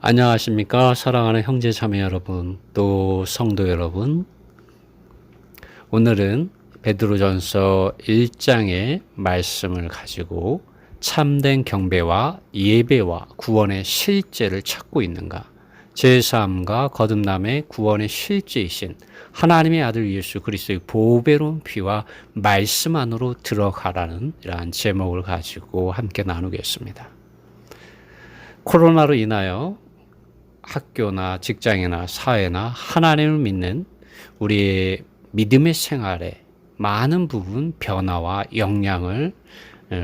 안녕하십니까. 사랑하는 형제 자매 여러분, 또 성도 여러분. 오늘은 베드로전서 1장의 말씀을 가지고 참된 경배와 예배와 구원의 실제를 찾고 있는가, 제3과 거듭남의 구원의 실제이신 하나님의 아들 예수 그리스도의 보배로운 피와 말씀 안으로 들어가라는 이러한 제목을 가지고 함께 나누겠습니다. 코로나로 인하여 학교나 직장이나 사회나 하나님을 믿는 우리의 믿음의 생활에 많은 부분 변화와 영향을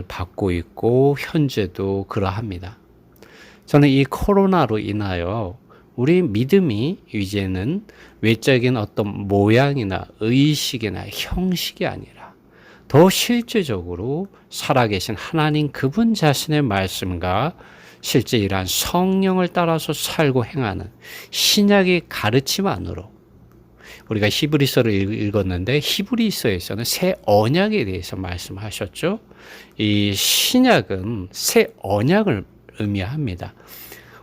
받고 있고 현재도 그러합니다. 저는 이 코로나로 인하여 우리 믿음이 이제는 외적인 어떤 모양이나 의식이나 형식이 아니라 더 실제적으로 살아계신 하나님 그분 자신의 말씀과 실제 이러한 성령을 따라서 살고 행하는 신약의 가르침 안으로, 우리가 히브리서를 읽었는데 히브리서에서는 새 언약에 대해서 말씀하셨죠. 이 신약은 새 언약을 의미합니다.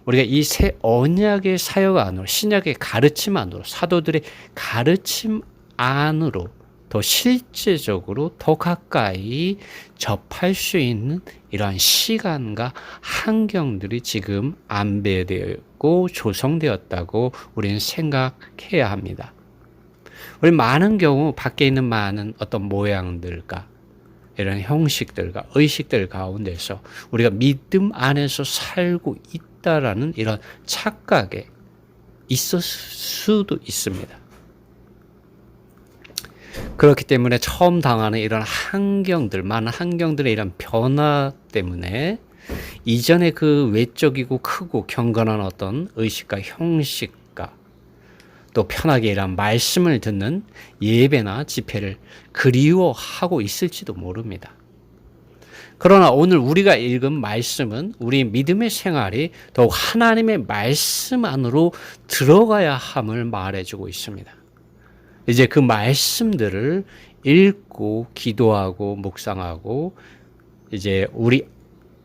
우리가 이 새 언약의 사역 안으로, 신약의 가르침 안으로, 사도들의 가르침 안으로 더 실제적으로 더 가까이 접할 수 있는 이러한 시간과 환경들이 지금 안배되었고 조성되었다고 우리는 생각해야 합니다. 우리 많은 경우 밖에 있는 많은 어떤 모양들과 이런 형식들과 의식들 가운데서 우리가 믿음 안에서 살고 있다라는 이런 착각에 있을 수도 있습니다. 그렇기 때문에 처음 당하는 이런 환경들, 많은 환경들의 이런 변화 때문에 이전에 그 외적이고 크고 경건한 어떤 의식과 형식과 또 편하게 이런 말씀을 듣는 예배나 집회를 그리워하고 있을지도 모릅니다. 그러나 오늘 우리가 읽은 말씀은 우리 믿음의 생활이 더욱 하나님의 말씀 안으로 들어가야 함을 말해주고 있습니다. 이제 그 말씀들을 읽고 기도하고 묵상하고 이제 우리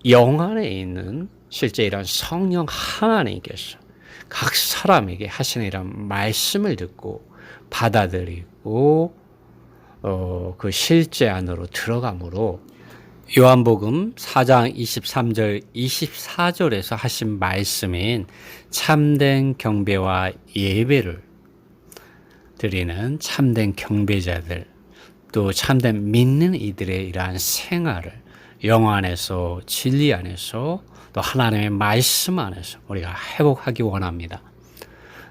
영 안에 있는 실제 이런 성령 하나님께서 각 사람에게 하시는 이런 말씀을 듣고 받아들이고 그 실제 안으로 들어가므로 요한복음 4장 23절 24절에서 하신 말씀인 참된 경배와 예배를 드리는 참된 경배자들, 또 참된 믿는 이들의 이러한 생활을 영 안에서, 진리 안에서, 또 하나님의 말씀 안에서 우리가 회복하기 원합니다.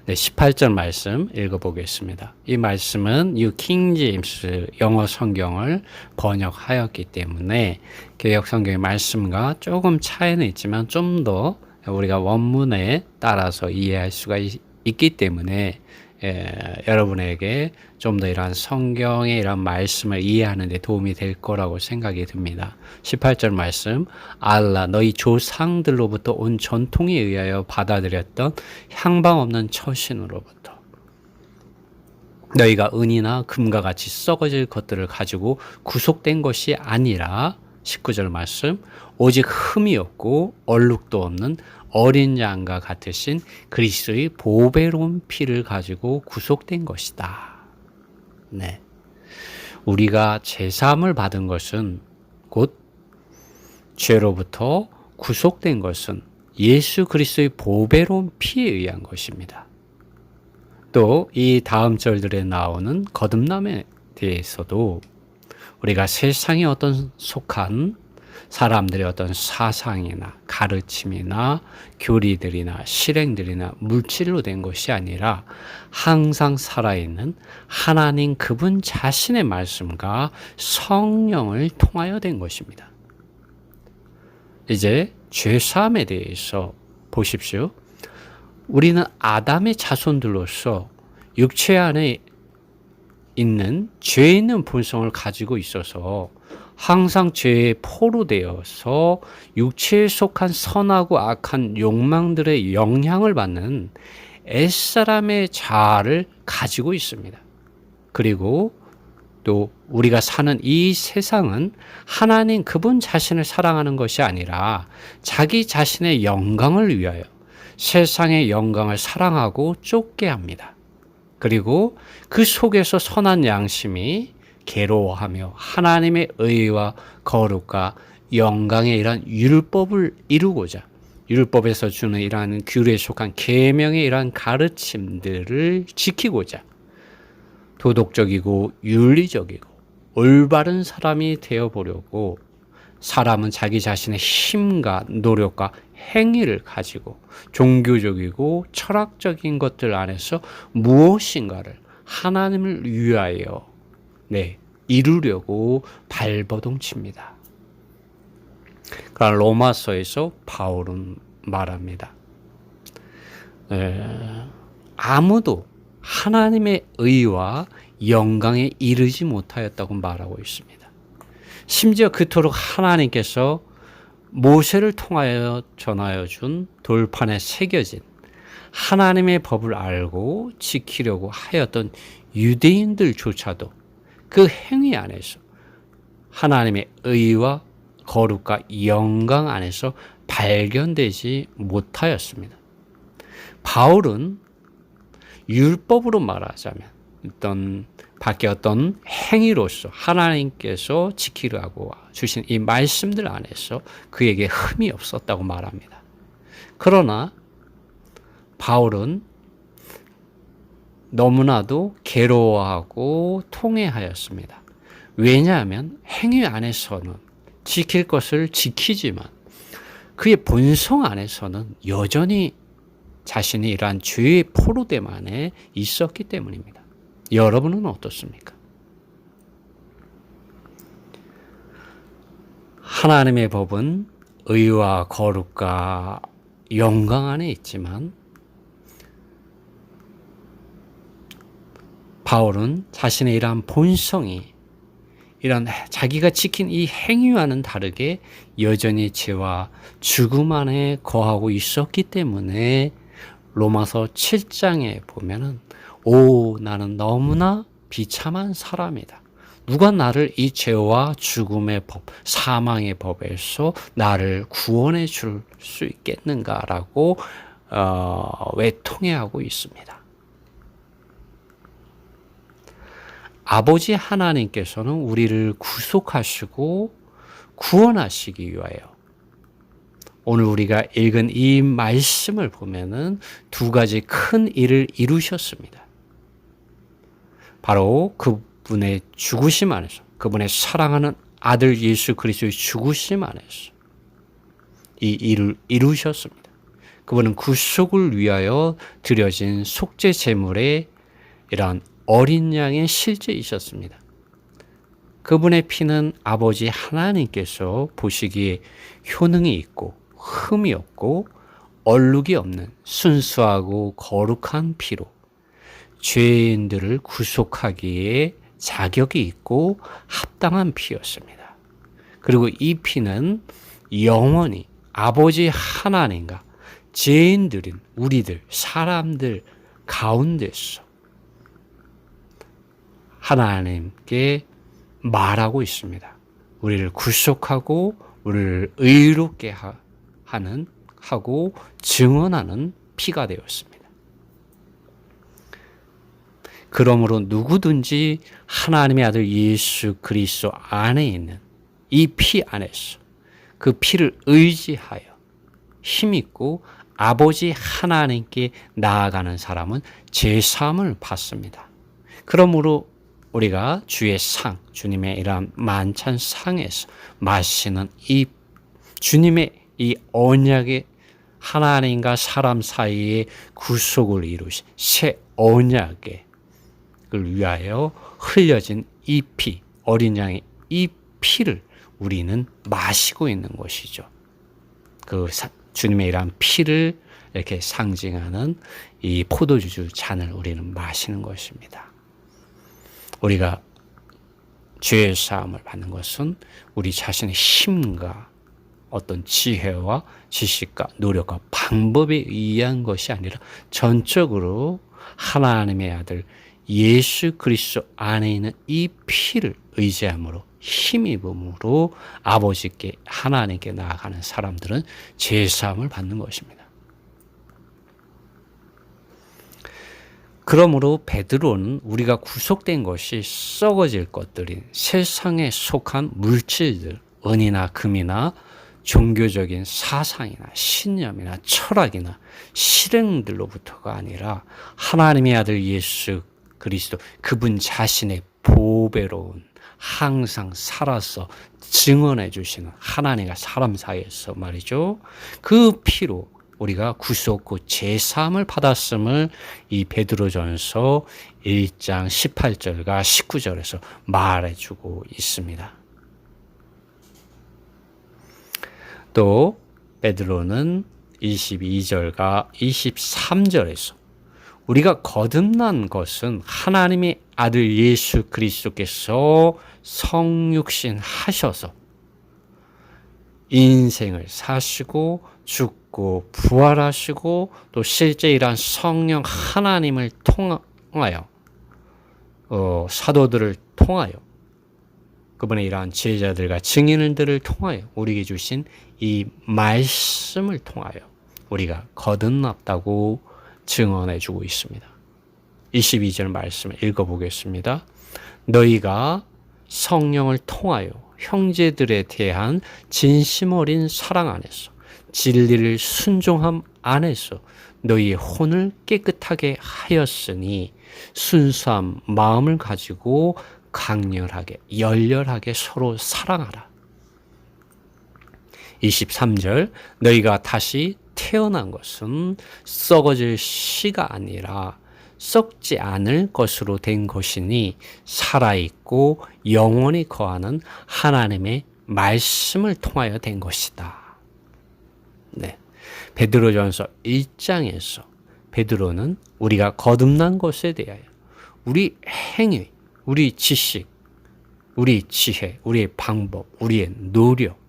18절 말씀 읽어보겠습니다. 이 말씀은 뉴 킹 제임스 영어 성경을 번역하였기 때문에 개역 성경의 말씀과 조금 차이는 있지만 좀 더 우리가 원문에 따라서 이해할 수가 있기 때문에 여러분에게 좀 더 이러한 성경의 이런 말씀을 이해하는 데 도움이 될 거라고 생각이 듭니다. 18절 말씀, 알라 너희 조상들로부터 온 전통에 의하여 받아들였던 향방 없는 처신으로부터 너희가 은이나 금과 같이 썩어질 것들을 가지고 구속된 것이 아니라 19절 말씀, 오직 흠이 없고 얼룩도 없는 어린 양과 같으신 그리스도의 보배로운 피를 가지고 구속된 것이다. 네. 우리가 제사함을 받은 것은 곧 죄로부터 구속된 것은 예수 그리스도의 보배로운 피에 의한 것입니다. 또 이 다음 절들에 나오는 거듭남에 대해서도 우리가 세상에 어떤 속한 사람들의 어떤 사상이나 가르침이나 교리들이나 실행들이나 물질로 된 것이 아니라 항상 살아있는 하나님 그분 자신의 말씀과 성령을 통하여 된 것입니다. 이제 죄사함에 대해서 보십시오. 우리는 아담의 자손들로서 육체 안에 있는 죄 있는 본성을 가지고 있어서 항상 죄에 포로되어서 육체에 속한 선하고 악한 욕망들의 영향을 받는 옛사람의 자아를 가지고 있습니다. 그리고 또 우리가 사는 이 세상은 하나님 그분 자신을 사랑하는 것이 아니라 자기 자신의 영광을 위하여 세상의 영광을 사랑하고 쫓게 합니다. 그리고 그 속에서 선한 양심이 괴로워하며 하나님의 의와 거룩과 영광의 이러한 율법을 이루고자 율법에서 주는 이러한 규례에 속한 계명의 이러한 가르침들을 지키고자 도덕적이고 윤리적이고 올바른 사람이 되어보려고 사람은 자기 자신의 힘과 노력과 행위를 가지고 종교적이고 철학적인 것들 안에서 무엇인가를 하나님을 위하여 이루려고 발버둥칩니다. 그러나 로마서에서 바울은 말합니다. 아무도 하나님의 의와 영광에 이르지 못하였다고 말하고 있습니다. 심지어 그토록 하나님께서 모세를 통하여 전하여 준 돌판에 새겨진 하나님의 법을 알고 지키려고 하였던 유대인들조차도 그 행위 안에서 하나님의 의와 거룩과 영광 안에서 발견되지 못하였습니다. 바울은 율법으로 말하자면 밖에 어떤 행위로서 하나님께서 지키라고 주신 이 말씀들 안에서 그에게 흠이 없었다고 말합니다. 그러나 바울은 너무나도 괴로워하고 통회하였습니다. 왜냐하면 행위 안에서는 지킬 것을 지키지만 그의 본성 안에서는 여전히 자신이 이러한 죄의 포로됨 안에 있었기 때문입니다. 여러분은 어떻습니까? 하나님의 법은 의와 거룩과 영광 안에 있지만 바울은 자신의 이러한 본성이 이런 자기가 지킨 이 행위와는 다르게 여전히 죄와 죽음 안에 거하고 있었기 때문에 로마서 7장에 보면은 나는 너무나 비참한 사람이다. 누가 나를 이 죄와 죽음의 법, 사망의 법에서 나를 구원해 줄 수 있겠는가라고 외통해하고 있습니다. 아버지 하나님께서는 우리를 구속하시고 구원하시기 위하여 오늘 우리가 읽은 이 말씀을 보면은 두 가지 큰 일을 이루셨습니다. 바로 그분의 죽으심 안에서, 그분의 사랑하는 아들 예수 그리스도의 죽으심 안에서 이 일을 이루셨습니다. 그분은 구속을 위하여 드려진 속죄 제물의 이러한 어린 양의 실제이셨습니다. 그분의 피는 아버지 하나님께서 보시기에 효능이 있고 흠이 없고 얼룩이 없는 순수하고 거룩한 피로 죄인들을 구속하기에 자격이 있고 합당한 피였습니다. 그리고 이 피는 영원히 아버지 하나님과 죄인들인 우리들, 사람들 가운데서 하나님께 말하고 있습니다. 우리를 구속하고 우리를 의롭게 하고 증언하는 피가 되었습니다. 그러므로 누구든지 하나님의 아들 예수 그리스도 안에 있는 이 피 안에서 그 피를 의지하여 힘있고 아버지 하나님께 나아가는 사람은 제사함을 받습니다. 그러므로 우리가 주의 상, 주님의 이러한 만찬 상에서 마시는 이 주님의 이 언약의 하나님과 사람 사이의 구속을 이루신 새 언약을 위하여 흘려진 이 피, 어린 양의 이 피를 우리는 마시고 있는 것이죠. 그 주님의 이러한 피를 이렇게 상징하는 이 포도주 잔을 우리는 마시는 것입니다. 우리가 죄의 사함을 받는 것은 우리 자신의 힘과 어떤 지혜와 지식과 노력과 방법에 의한 것이 아니라 전적으로 하나님의 아들 예수 그리스도 안에 있는 이 피를 의지함으로 힘입음으로 아버지께 하나님께 나아가는 사람들은 죄사함을 받는 것입니다. 그러므로 베드로는 우리가 구속된 것이 썩어질 것들인 세상에 속한 물질들, 은이나 금이나 종교적인 사상이나 신념이나 철학이나 실행들로부터가 아니라 하나님의 아들 예수 그리스도 그분 자신의 보배로운 항상 살아서 증언해 주시는 하나님과 사람 사이에서 말이죠. 그 피로 우리가 구속구 제3을 받았음을 이 베드로전서 1장 18절과 19절에서 말해주고 있습니다. 또 베드로는 22절과 23절에서 우리가 거듭난 것은 하나님의 아들 예수 그리스도께서 성육신 하셔서 인생을 사시고 죽고 부활하시고 또 실제 이러한 성령 하나님을 통하여 사도들을 통하여 그분의 이러한 제자들과 증인들을 통하여 우리에게 주신 이 말씀을 통하여 우리가 거듭났다고 증언해 주고 있습니다. 22절 말씀을 읽어보겠습니다. 너희가 성령을 통하여 형제들에 대한 진심 어린 사랑 안에서 진리를 순종함 안에서 너희의 혼을 깨끗하게 하였으니 순수한 마음을 가지고 강렬하게 열렬하게 서로 사랑하라. 23절 너희가 다시 태어난 것은 썩어질 씨가 아니라 썩지 않을 것으로 된 것이니 살아있고 영원히 거하는 하나님의 말씀을 통하여 된 것이다. 네, 베드로전서 1장에서 베드로는 우리가 거듭난 것에 대하여 우리 행위, 우리 지식, 우리 지혜, 우리의 방법, 우리의 노력,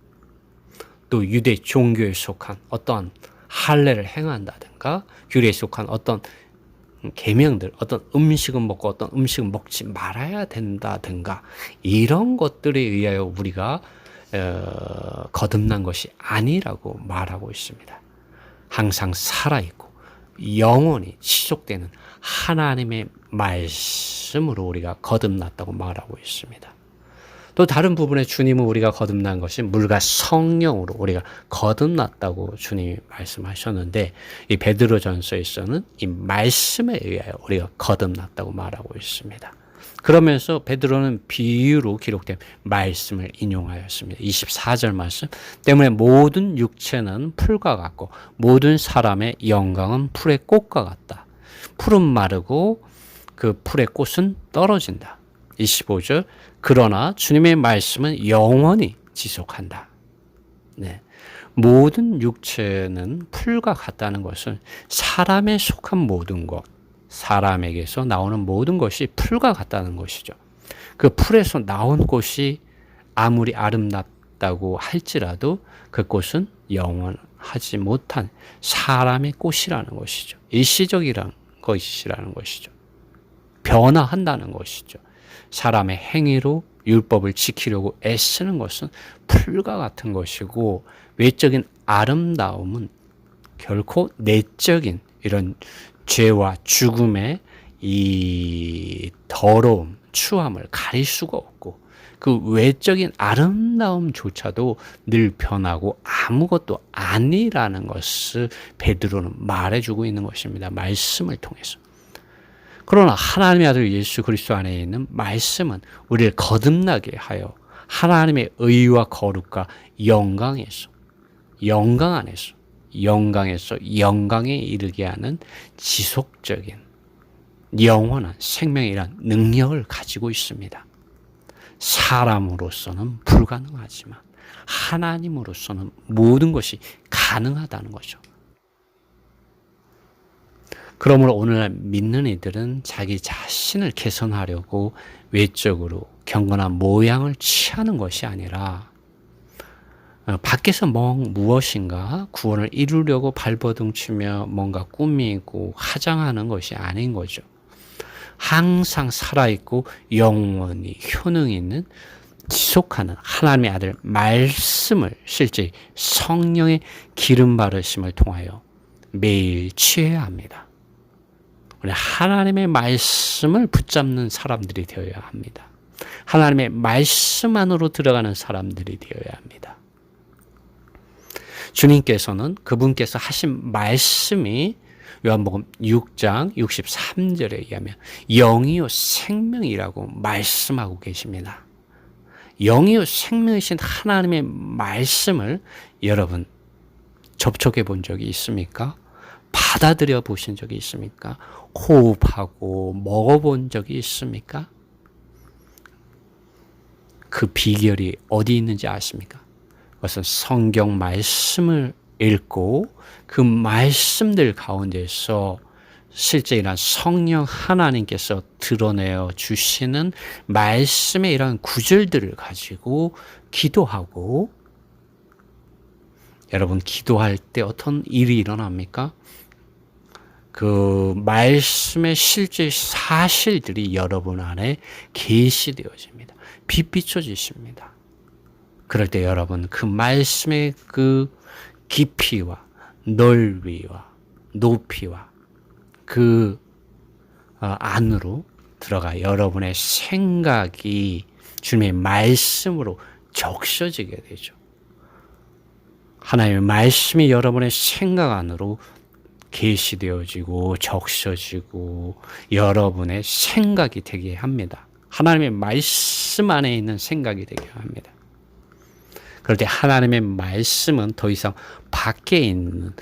또 유대 종교에 속한 어떤 할례를 행한다든가 규례에 속한 어떤 계명들, 어떤 음식은 먹고 어떤 음식은 먹지 말아야 된다든가 이런 것들에 의하여 우리가 거듭난 것이 아니라고 말하고 있습니다. 항상 살아있고 영원히 지속되는 하나님의 말씀으로 우리가 거듭났다고 말하고 있습니다. 또 다른 부분에 주님은 우리가 거듭난 것이 물과 성령으로 우리가 거듭났다고 주님이 말씀하셨는데 이 베드로전서에서는 이 말씀에 의하여 우리가 거듭났다고 말하고 있습니다. 그러면서 베드로는 비유로 기록된 말씀을 인용하였습니다. 24절 말씀 때문에 모든 육체는 풀과 같고 모든 사람의 영광은 풀의 꽃과 같다. 풀은 마르고 그 풀의 꽃은 떨어진다. 25절 그러나 주님의 말씀은 영원히 지속한다. 네. 모든 육체는 풀과 같다는 것은 사람에 속한 모든 것, 사람에게서 나오는 모든 것이 풀과 같다는 것이죠. 그 풀에서 나온 꽃이 아무리 아름답다고 할지라도 그 꽃은 영원하지 못한 사람의 꽃이라는 것이죠. 일시적이라는 것이라는 것이죠. 변화한다는 것이죠. 사람의 행위로 율법을 지키려고 애쓰는 것은 풀과 같은 것이고 외적인 아름다움은 결코 내적인 이런 죄와 죽음의 이 더러움, 추함을 가릴 수가 없고 그 외적인 아름다움조차도 늘 변하고 아무것도 아니라는 것을 베드로는 말해주고 있는 것입니다. 말씀을 통해서. 그러나 하나님의 아들 예수 그리스도 안에 있는 말씀은 우리를 거듭나게 하여 하나님의 의와 거룩과 영광에서 영광 안에서 영광에서 영광에 이르게 하는 지속적인 영원한 생명이란 능력을 가지고 있습니다. 사람으로서는 불가능하지만 하나님으로서는 모든 것이 가능하다는 거죠. 그러므로 오늘날 믿는 이들은 자기 자신을 개선하려고 외적으로 경건한 모양을 취하는 것이 아니라 밖에서 무엇인가 구원을 이루려고 발버둥치며 뭔가 꾸미고 화장하는 것이 아닌 거죠. 항상 살아있고 영원히 효능 있는 지속하는 하나님의 아들 말씀을 실제 성령의 기름 바르심을 통하여 매일 취해야 합니다. 우리 하나님의 말씀을 붙잡는 사람들이 되어야 합니다. 하나님의 말씀 안으로 들어가는 사람들이 되어야 합니다. 주님께서는 그분께서 하신 말씀이 요한복음 6장 63절에 의하면 영이요 생명이라고 말씀하고 계십니다. 영이요 생명이신 하나님의 말씀을 여러분 접촉해 본 적이 있습니까? 받아들여 보신 적이 있습니까? 호흡하고 먹어본 적이 있습니까? 그 비결이 어디 있는지 아십니까? 그것은 성경 말씀을 읽고 그 말씀들 가운데서 실제 이런 성령 하나님께서 드러내어 주시는 말씀의 이런 구절들을 가지고 기도하고, 여러분 기도할 때 어떤 일이 일어납니까? 그 말씀의 실제 사실들이 여러분 안에 계시되어집니다. 빛 비춰지십니다. 그럴 때 여러분 그 말씀의 그 깊이와 넓이와 높이와 그 안으로 들어가 여러분의 생각이 주님의 말씀으로 적셔지게 되죠. 하나님의 말씀이 여러분의 생각 안으로 계시되어지고 적셔지고 여러분의 생각이 되게 합니다. 하나님의 말씀 안에 있는 생각이 되게 합니다. 그럴 때 하나님의 말씀은 더 이상 밖에 있는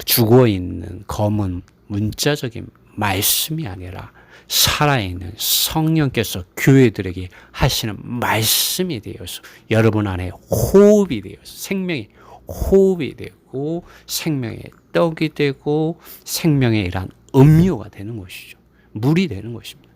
죽어있는 검은 문자적인 말씀이 아니라 살아있는 성령께서 교회들에게 하시는 말씀이 되어서 여러분 안에 호흡이 되어서 생명의 호흡이 되고 생명의 떡이 되고 생명의 이러한 음료가 되는 것이죠. 물이 되는 것입니다.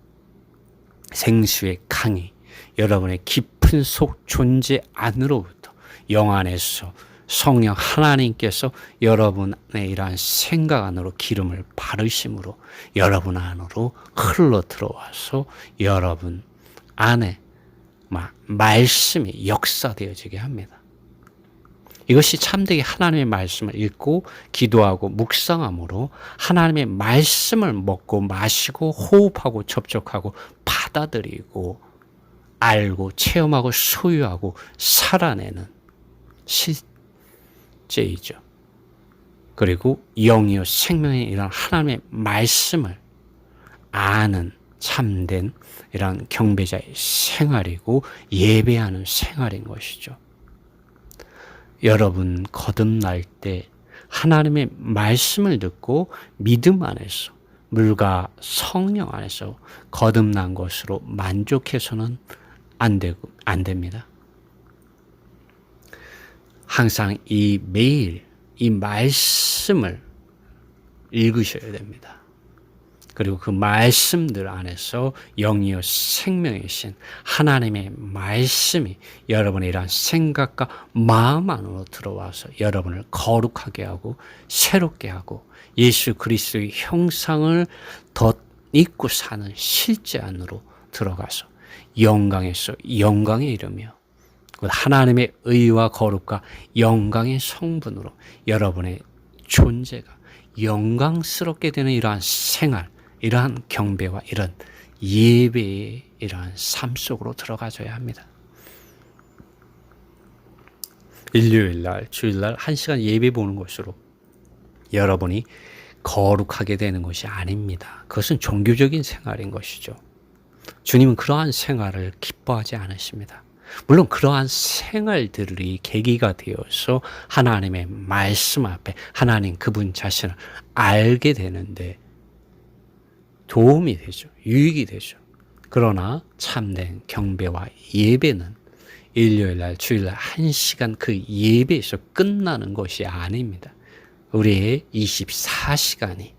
생수의 강이 여러분의 깊은 속 존재 안으로부터 영 안에서 성령 하나님께서 여러분의 이러한 생각 안으로 기름을 바르심으로 여러분 안으로 흘러 들어와서 여러분 안에 말씀이 역사되어지게 합니다. 이것이 참되게 하나님의 말씀을 읽고 기도하고 묵상함으로 하나님의 말씀을 먹고 마시고 호흡하고 접촉하고 받아들이고 알고 체험하고 소유하고 살아내는 실제이죠. 그리고 영이요 생명의 이런 하나님의 말씀을 아는 참된 이런 경배자의 생활이고 예배하는 생활인 것이죠. 여러분 거듭날 때 하나님의 말씀을 듣고 믿음 안에서 물과 성령 안에서 거듭난 것으로 만족해서는 안 됩니다. 항상 매일 이 말씀을 읽으셔야 됩니다. 그리고 그 말씀들 안에서 영이요 생명이신 하나님의 말씀이 여러분의 이러한 생각과 마음 안으로 들어와서 여러분을 거룩하게 하고 새롭게 하고 예수 그리스도의 형상을 덧입고 사는 실제 안으로 들어가서 영광에서 영광에 이르며 하나님의 의와 거룩과 영광의 성분으로 여러분의 존재가 영광스럽게 되는 이러한 생활, 이러한 경배와 이런 예배의 이러한 삶 속으로 들어가줘야 합니다. 일요일날, 주일날 1시간 예배 보는 것으로 여러분이 거룩하게 되는 것이 아닙니다. 그것은 종교적인 생활인 것이죠. 주님은 그러한 생활을 기뻐하지 않으십니다. 물론 그러한 생활들이 계기가 되어서 하나님의 말씀 앞에 하나님 그분 자신을 알게 되는데 도움이 되죠. 유익이 되죠. 그러나 참된 경배와 예배는 일요일날 주일날 1시간 그 예배에서 끝나는 것이 아닙니다. 우리의 24시간이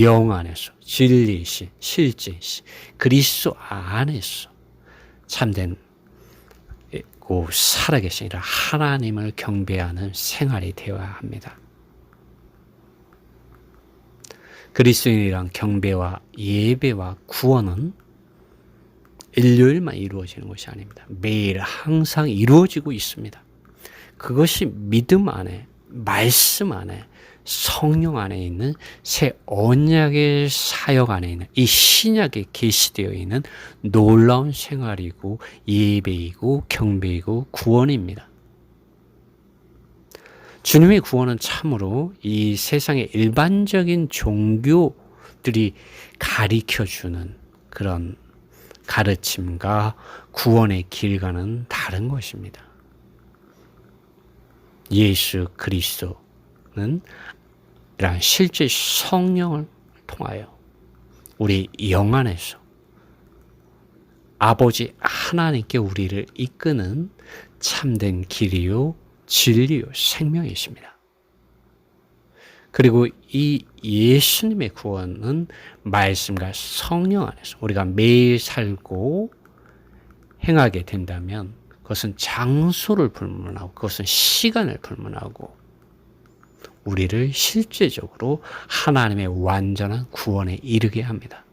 영 안에서 진리이신 실제이신 그리스도 안에서 참된 고 살아계신 하나님을 경배하는 생활이 되어야 합니다. 그리스도인이란 경배와 예배와 구원은 일요일만 이루어지는 것이 아닙니다. 매일 항상 이루어지고 있습니다. 그것이 믿음 안에 말씀 안에 성령 안에 있는 새 언약의 사역 안에 있는 이 신약에 계시되어 있는 놀라운 생활이고 예배이고 경배이고 구원입니다. 주님의 구원은 참으로 이 세상의 일반적인 종교들이 가리켜주는 그런 가르침과 구원의 길과는 다른 것입니다. 예수 그리스도는 이러한 실제 성령을 통하여 우리 영 안에서 아버지 하나님께 우리를 이끄는 참된 길이요 진리요 생명이십니다. 그리고 이 예수님의 구원은 말씀과 성령 안에서 우리가 매일 살고 행하게 된다면 그것은 장소를 불문하고 그것은 시간을 불문하고 우리를 실제적으로 하나님의 완전한 구원에 이르게 합니다.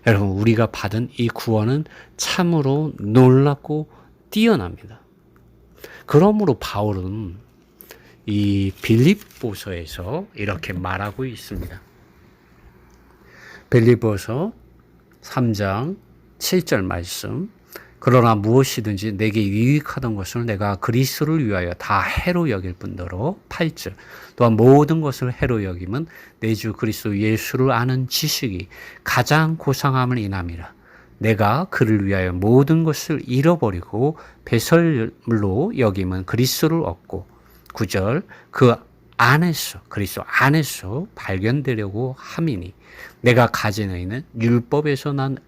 여러분, 우리가 받은 이 구원은 참으로 놀랍고 뛰어납니다. 그러므로 바울은 이 빌립보서에서 이렇게 말하고 있습니다. 빌립보서 3장 7절 말씀. 그러나 무엇이든지 내게 유익하던 것을 내가 그리스도를 위하여 다 해로 여길 뿐더러 8절. 또한 모든 것을 해로 여김은 내 주 그리스도 예수를 아는 지식이 가장 고상함을 인함이라. 내가 그를 위하여 모든 것을 잃어버리고 배설물로 여김은 그리스도를 얻고 9절. 그 안에서 그리스도 안에서 발견되려고 함이니 내가 가진 의는 율법에서 난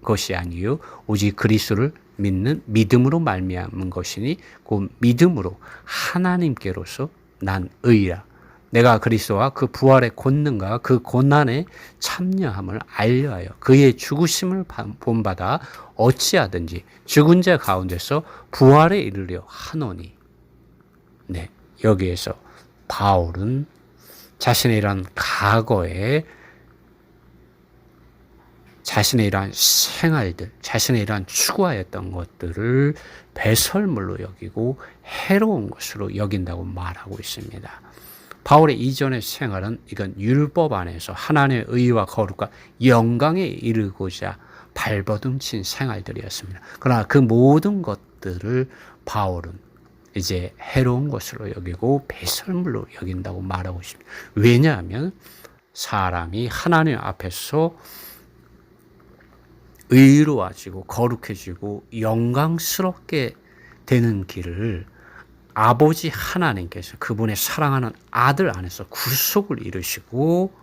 것이 아니요 오직 그리스도를 믿는 믿음으로 말미암은 것이니 그 믿음으로 하나님께로서 난 의라. 내가 그리스도와 그 부활의 권능과 그 고난에 참여함을 알려하여 그의 죽으심을 본받아 어찌하든지 죽은 자 가운데서 부활에 이르려 하노니. 네, 여기에서 바울은 자신의 이런 과거에 자신의 이러한 생활들, 자신의 이러한 추구하였던 것들을 배설물로 여기고 해로운 것으로 여긴다고 말하고 있습니다. 바울의 이전의 생활은 이건 율법 안에서 하나님의 의와 거룩과 영광에 이르고자 발버둥친 생활들이었습니다. 그러나 그 모든 것들을 바울은 이제 해로운 것으로 여기고 배설물로 여긴다고 말하고 있습니다. 왜냐하면 사람이 하나님 앞에서 의로워지고 거룩해지고 영광스럽게 되는 길을 아버지 하나님께서 그분의 사랑하는 아들 안에서 구속을 이루시고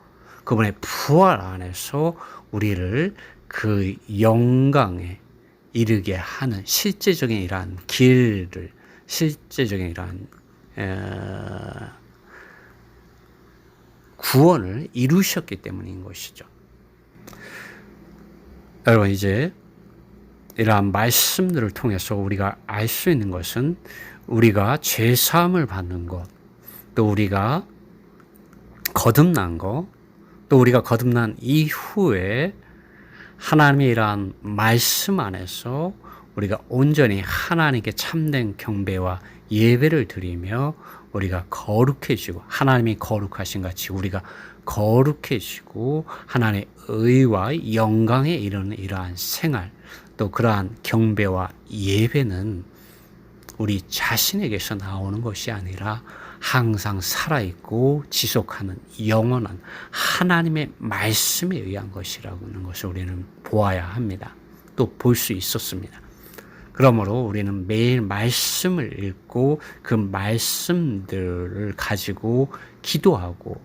그분의 부활 안에서 우리를 그 영광에 이르게 하는 실제적인 이러한 길을 실제적인 이러한 구원을 이루셨기 때문인 것이죠. 여러분, 이제 이러한 말씀들을 통해서 우리가 알 수 있는 것은 우리가 죄사함을 받는 것, 또 우리가 거듭난 것, 또 우리가 거듭난 이후에 하나님의 이러한 말씀 안에서 우리가 온전히 하나님께 참된 경배와 예배를 드리며 우리가 거룩해지고 하나님이 거룩하신 같이 우리가 거룩해지고 하나님의 의와 영광에 이르는 이러한 생활, 또 그러한 경배와 예배는 우리 자신에게서 나오는 것이 아니라 항상 살아있고 지속하는 영원한 하나님의 말씀에 의한 것이라는 것을 우리는 보아야 합니다. 또 볼 수 있었습니다. 그러므로 우리는 매일 말씀을 읽고 그 말씀들을 가지고 기도하고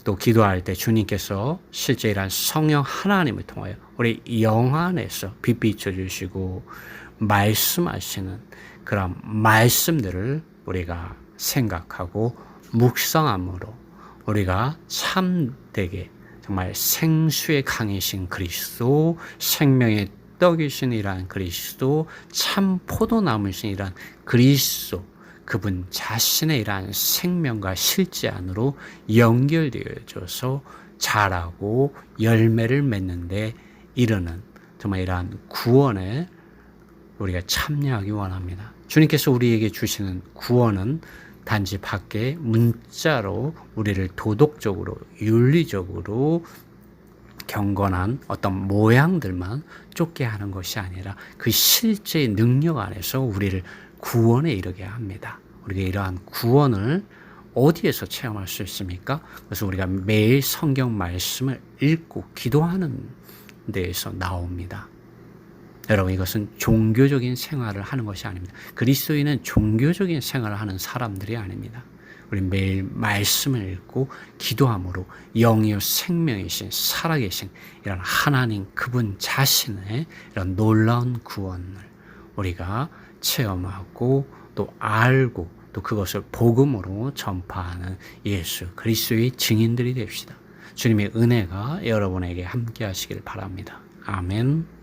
또 기도할 때 주님께서 실제 이러한 성령 하나님을 통하여 우리 영 안에서 빛비춰 주시고 말씀하시는 그런 말씀들을 우리가 생각하고 묵상함으로 우리가 참되게 정말 생수의 강이신 그리스도, 생명의 떡이신 이러한 그리스도, 참 포도나무이신 이러한 그리스도, 그분 자신의 이러한 생명과 실제 안으로 연결되어져서 자라고 열매를 맺는데 이르는 정말 이러한 구원에 우리가 참여하기 원합니다. 주님께서 우리에게 주시는 구원은 단지 밖에 문자로 우리를 도덕적으로, 윤리적으로 경건한 어떤 모양들만 쫓게 하는 것이 아니라 그 실제의 능력 안에서 우리를 구원에 이르게 합니다. 우리가 이러한 구원을 어디에서 체험할 수 있습니까? 그래서 우리가 매일 성경 말씀을 읽고 기도하는 데에서 나옵니다. 여러분, 이것은 종교적인 생활을 하는 것이 아닙니다. 그리스도인은 종교적인 생활을 하는 사람들이 아닙니다. 우리 매일 말씀을 읽고 기도함으로 영이요 생명이신 살아계신 이런 하나님 그분 자신의 이런 놀라운 구원을 우리가 체험하고 또 알고 또 그것을 복음으로 전파하는 예수 그리스도의 증인들이 됩시다. 주님의 은혜가 여러분에게 함께 하시길 바랍니다. 아멘.